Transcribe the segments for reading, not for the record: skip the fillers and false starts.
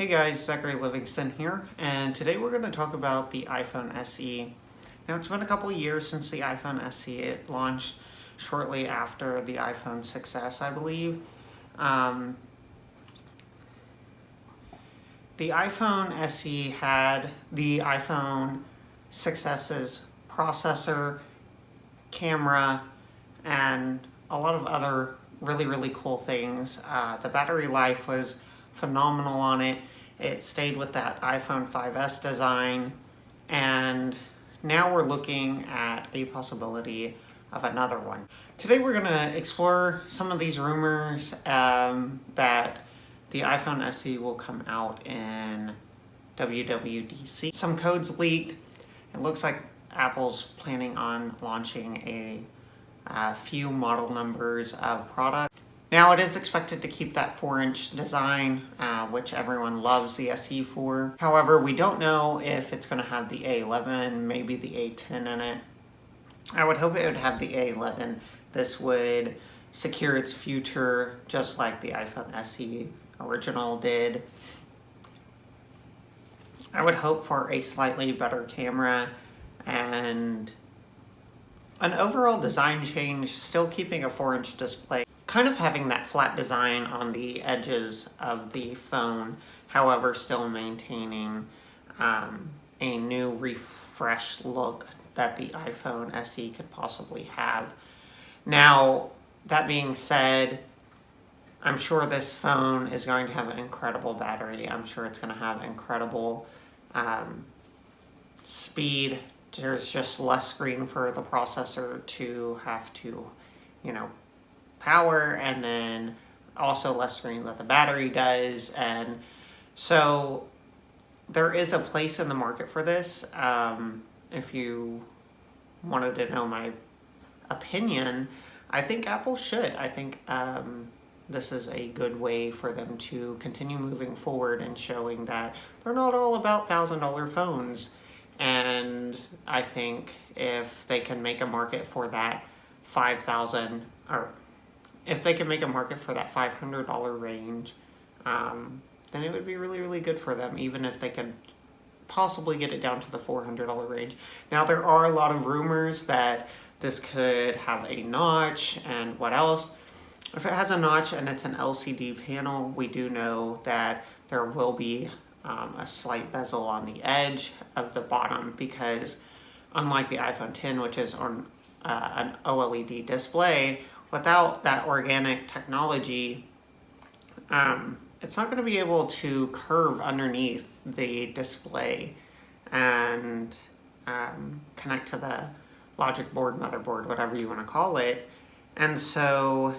Hey guys, Zachary Livingston here, and today we're going to talk about the iPhone SE. Now it's been a couple years since the iPhone SE. It launched shortly after the iPhone 6s, I believe. The iPhone SE had the iPhone 6s's processor, camera, and a lot of other really cool things. The battery life was phenomenal on it. It stayed with that iPhone 5s design, and now we're looking at a possibility of another one. Today we're going to explore some of these rumors that the iPhone SE will come out in WWDC. Some codes leaked. It looks like Apple's planning on launching a few model numbers of product. Now it is expected to keep that 4-inch design, which everyone loves the SE for. However, we don't know if it's going to have the A11, maybe the A10 in it. I would hope it would have the A11. This would secure its future just like the iPhone SE original did. I would hope for a slightly better camera and an overall design change, still keeping a 4-inch display. Kind of having that flat design on the edges of the phone, however still maintaining a new refreshed look that the iPhone SE could possibly have. Now, that being said, I'm sure this phone is going to have an incredible battery. I'm sure it's going to have incredible speed. There's just less screen for the processor to have to, power, and then also less screen that the battery does. And so there is a place in the market for this. If you wanted to know my opinion, I think Apple should. I think this is a good way for them to continue moving forward and showing that they're not all about $1,000 phones. And I think if they can make a market for that $5,000, or if they can make a market for that $500 range, then it would be really good for them, even if they can possibly get it down to the $400 range. Now, there are a lot of rumors that this could have a notch, and what else? If it has a notch and it's an LCD panel, we do know that there will be a slight bezel on the edge of the bottom, because unlike the iPhone X, which is on an OLED display, without that organic technology, it's not going to be able to curve underneath the display and connect to the logic board, motherboard, whatever you want to call it. And so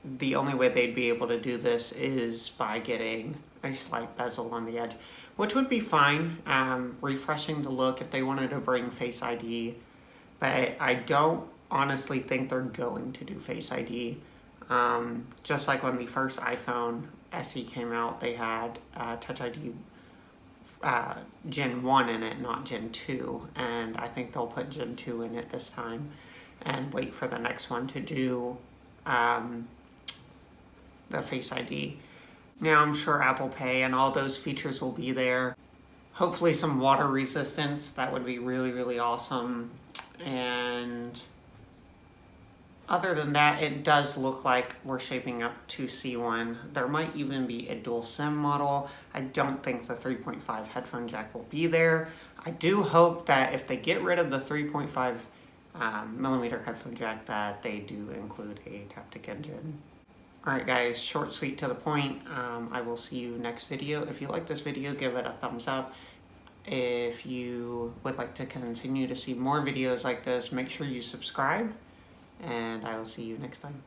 the only way they'd be able to do this is by getting a slight bezel on the edge, which would be fine, refreshing the look if they wanted to bring Face ID, but I don't honestly think they're going to do Face ID. Just like when the first iPhone SE came out, they had Touch ID Gen 1 in it, not Gen 2, and I think they'll put Gen 2 in it this time and wait for the next one to do the Face ID. Now, I'm sure Apple Pay and all those features will be there. Hopefully some water resistance, that would be really awesome. And other than that, it does look like we're shaping up to see one. There might even be a dual SIM model. I don't think the 3.5 headphone jack will be there. I do hope that if they get rid of the 3.5 millimeter headphone jack, that they do include a Taptic engine. Alright guys, short, sweet, to the point. I will see you next video. If you like this video, give it a thumbs up. If you would like to continue to see more videos like this, make sure you subscribe, and I will see you next time.